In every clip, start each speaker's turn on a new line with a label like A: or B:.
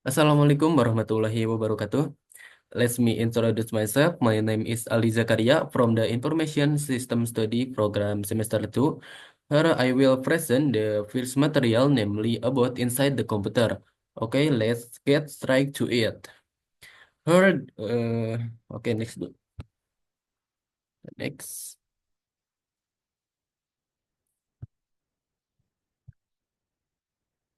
A: Assalamualaikum warahmatullahi wabarakatuh. Let me introduce myself. My name is Ali Zakaria from the Information System Study Program Semester 2. Here I will present the first material, namely about inside the computer. Okay, let's get straight to it. Here, okay, next.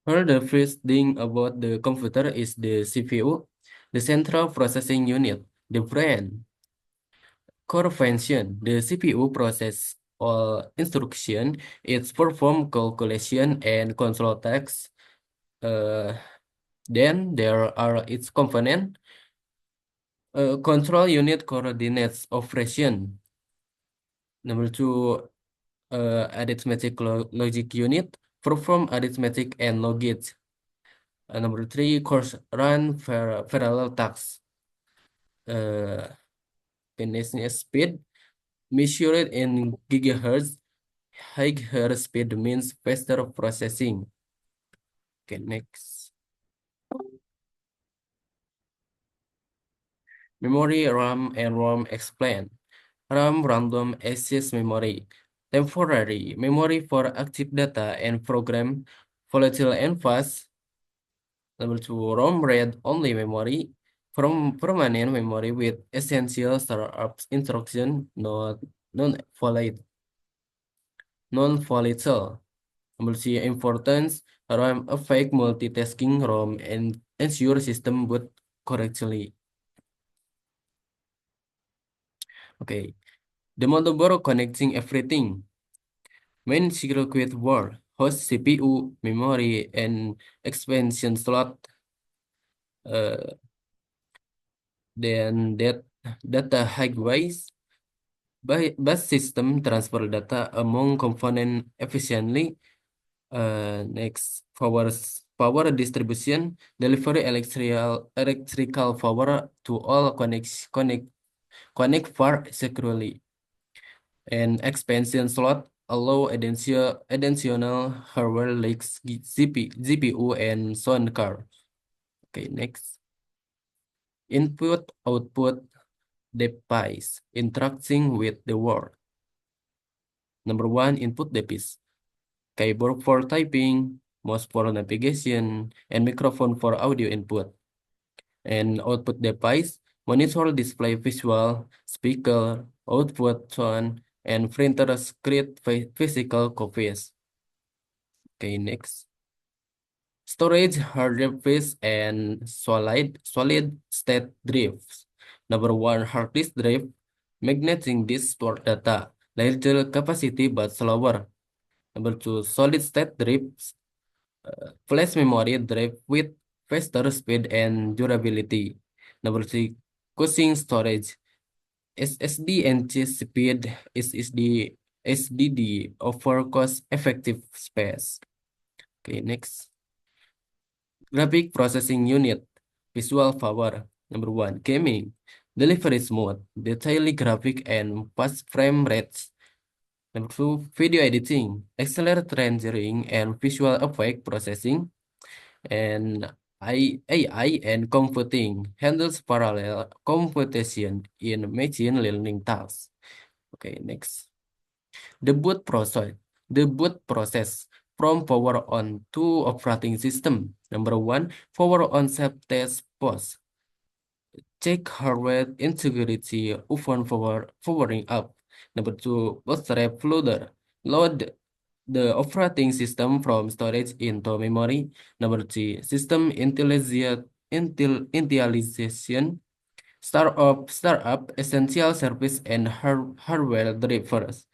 A: Here, the first thing about the computer is the CPU, the Central Processing Unit, the brain. Core function, the CPU process all instruction, it perform calculation and control tasks. Uh, then there are its component, control unit coordinates operation. Number two, arithmetic logic unit, perform arithmetic and logic. Number three, course run parallel tasks. Uh, Finishing speed, measured in gigahertz. Higher speed means faster processing. Okay, next. Memory, RAM, and ROM explain. RAM, random access memory. Temporary memory for active data and program. Volatile and fast. Number two, ROM read-only memory. From permanent memory with essential startup instruction, not non-volatile. Non-volatile. Number three, importance. RAM affect multitasking ROM and ensure system boot correctly. Okay. The motherboard connecting everything. Main circuit board, host CPU, memory, and expansion slot. Uh, then that data highways. Bus system transfer data among component efficiently. Next, power distribution, delivery electrical power to all connect far securely. And expansion slot allow additional hardware like GPU and sound card. Okay, next. Input output device interacting with the world. Number one, input device. Keyboard for typing, mouse for navigation, and microphone for audio input. And output device, monitor display visual, speaker, output sound, and printer script physical copies. Okay, next. Storage, hard drives, and solid state drives. Number one, hard disk drive, magnetic disk store data, larger capacity but slower. Number two, solid state drives, flash memory drive with faster speed and durability. Number three, cushion storage, SSD and speed SSD SDD offer cost effective space. Okay, next. Graphic processing unit, visual power. Number one, gaming, delivery smooth, detailed graphic and fast frame rates. Number two, video editing, accelerate rendering and visual effect processing. And AI and computing handles parallel computation in machine learning tasks. Okay, next. The boot process. The boot process from power on to operating system. Number one, power on self test post. Check hardware integrity upon powering up. Number two, bootstrap loader. Load the operating system from storage into memory. Number three, system initialization. Startup essential service and hardware drivers.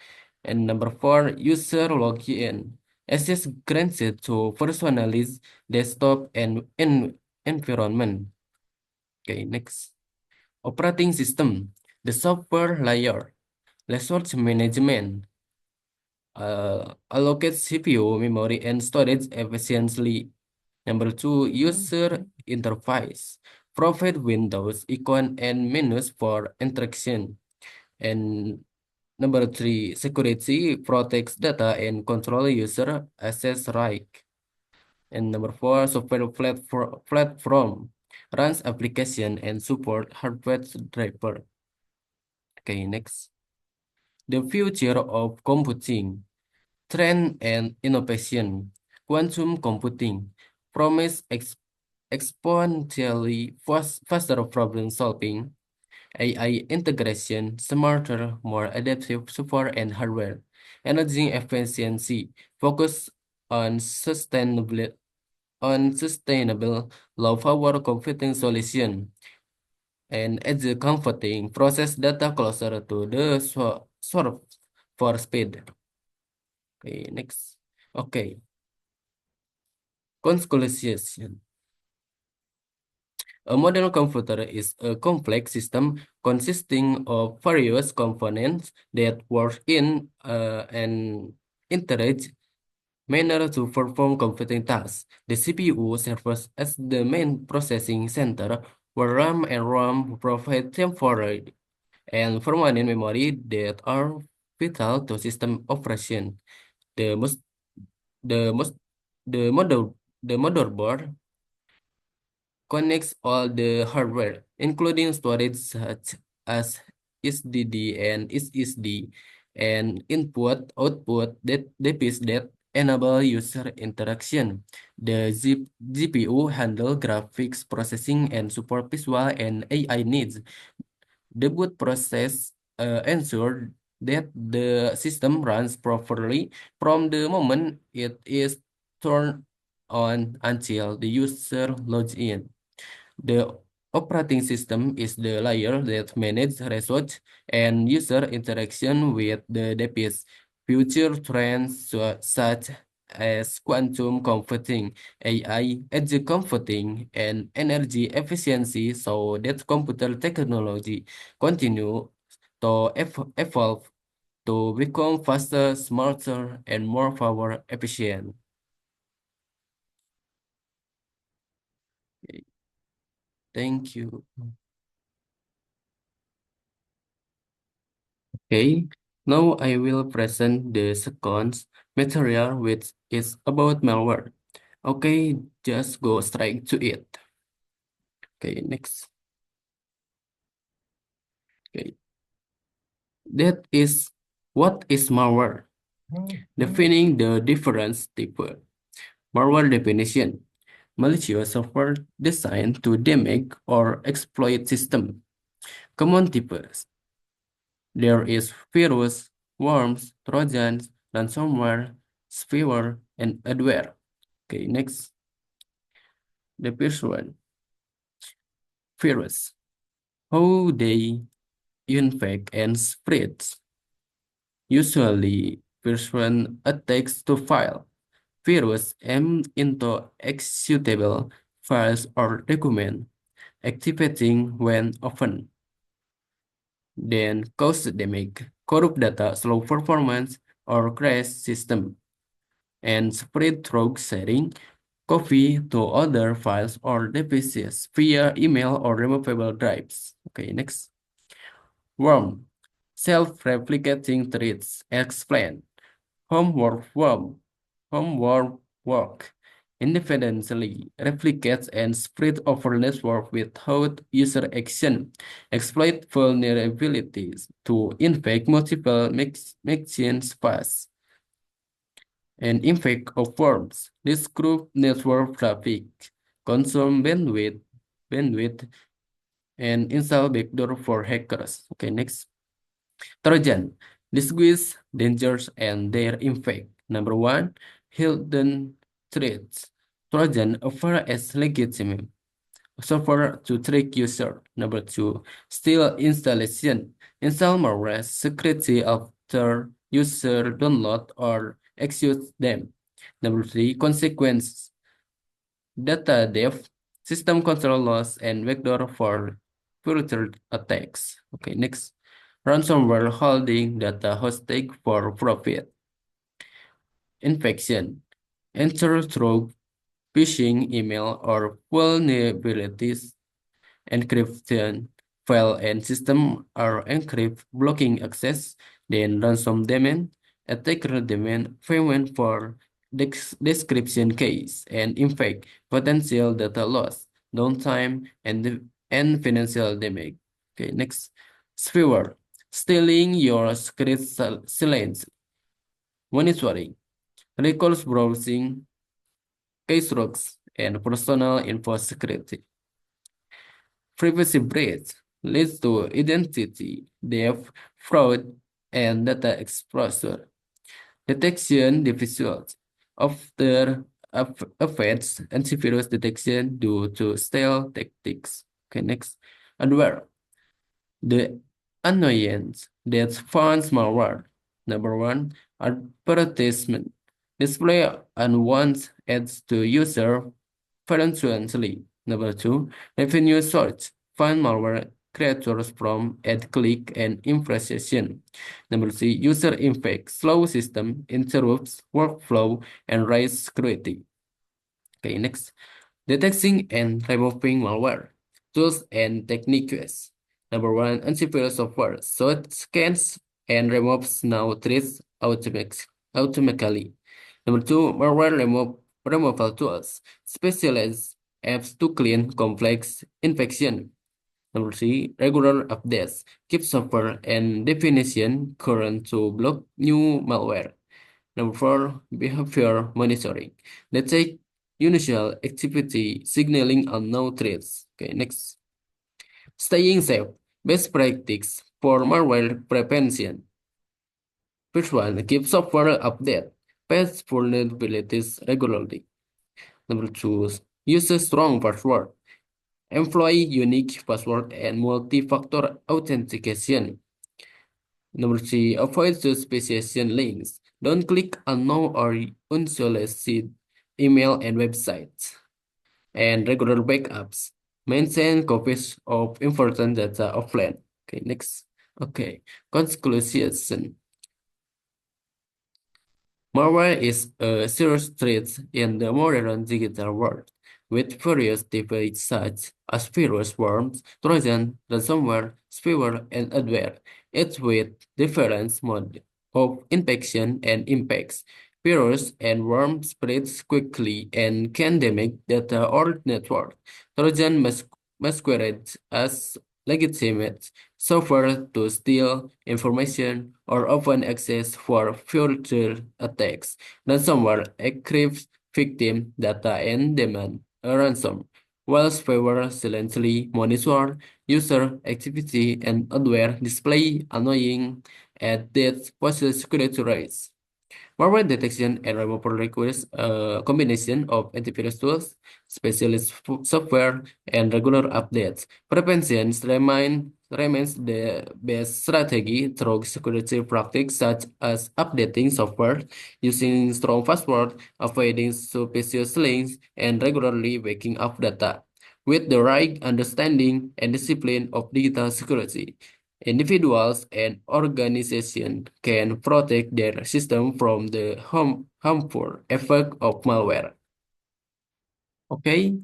A: And number four, user login. Access granted to personalize desktop and environment. Okay, next. Operating system, the software layer, resource management, allocate CPU, memory, and storage efficiently. Number two, user interface, provide windows, icon, and menus for interaction. And number three, security, protects data and control user access right. And number four, software platform runs application and support hardware driver. Okay, next. The future of computing, trend and innovation. Quantum computing promise exponentially faster problem solving, AI integration, smarter, more adaptive software and hardware, energy efficiency, focus on sustainable low power computing solution, and edge comforting process data closer to the source for speed. Okay, next. Okay, conclusion. A modern computer is a complex system consisting of various components that work in an interage manner to perform computing tasks. The CPU serves as the main processing center, where RAM and ROM provide temporary and permanent memory that are vital to system operation. The most the most the motherboard connects all the hardware, including storage such as SSD and SSD, and input, output devices that enable user interaction. The GPU handle graphics processing and support visual and AI needs. The boot process ensure that the system runs properly from the moment it is turned on until the user logs in. The operating system is the layer that manages research and user interaction with the device. Future trends such as quantum computing, AI, edge computing, and energy efficiency so that computer technology continue to evolve to become faster, smarter, and more power efficient. Thank you. Okay, now I will present the second material which is about malware. Okay, just go straight to it. Okay, next. Okay, that is what is malware? Defining the difference type. Malware definition. Malicious software designed to damage or exploit system. Common types. There is virus, worms, trojans, ransomware, spyware, and adware. Okay, next. The first one, virus. How they infect and spread. Usually, first one attacks to file. Virus aim into executable files or document, activating when open. Then cause damage, corrupt data, slow performance, or crash system, and spread through sharing copy to other files or devices via email or removable drives. Okay, next. Worm. Self-replicating threads. Explain. Homework worm. Homework work. Independently replicates and spread over network without user action. Exploit vulnerabilities to infect multiple machines fast and infect of worms. This group network traffic, consume bandwidth, and install backdoor for hackers. Okay, next. Trojan, disguise dangers and their impact. Number one, hidden threats. Trojan offer as legitimate software to trick user. Number two, steal installation. Install malware secretly after user download or execute them. Number three, consequences. Data theft, system control loss, and vector for further attacks. Okay, next. Ransomware holding data hostage for profit. Infection. Enter through phishing email or vulnerabilities. Encryption. File and system are encrypted, blocking access. Then ransom demand. Attacker demand payment for description case, and impact potential data loss, downtime, and financial damage. Okay, next, spyware, stealing your secret silence, monitoring, records browsing, keystroke, and personal info security. Privacy breach leads to identity theft, fraud, and data exposure. Detection difficult. After affects antivirus detection due to stealth tactics. Okay, next. Adware. The annoyance that funds malware. Number one, advertisement. Display unwanted ads to user frequently. Number two, revenue search. Find malware creators from ad click and impression. Number three, user impact. Slow system interrupts workflow and raise security. Okay, next. Detecting and removing malware. Tools and techniques. Number one, antivirus software. So it scans and removes now threats automatically. Number two, malware removal tools. Specialized apps to clean complex infection. Number three, regular updates. Keep software and definition current to block new malware. Number four, behavior monitoring. Detect unusual activity signaling unknown threats. Okay, next. Staying safe. Best practice for malware prevention. First one, keep software update. Patch vulnerabilities regularly. Number two, use a strong password. Employ unique password and multi-factor authentication. Number three, avoid suspicious links. Don't click unknown or unsolicited email and websites. And regular backups. Maintain copies of important data offline. Okay, next. Okay, conclusion. Malware is a serious threat in the modern digital world, with various devices such as virus, worms, Trojan, ransomware, spyware, and adware. Each with different modes of infection and impacts. Virus and worm spreads quickly and can damage data or network. Trojan masquerades as legitimate software to steal information or open access for future attacks. Ransomware encrypts victim data and demand a ransom, while spyware silently monitor user activity and adware display annoying at that poses security rates. Malware detection and removal requires a combination of antivirus tools, specialist software, and regular updates. Prevention remains the best strategy through security practices such as updating software, using strong passwords, avoiding suspicious links, and regularly backing up data. With the right understanding and discipline of digital security, individuals and organizations can protect their system from the harmful effect of malware. Okay,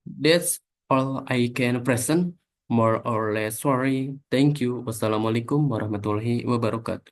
A: that's all I can present. More or less sorry. Thank you. Wassalamualaikum warahmatullahi wabarakatuh.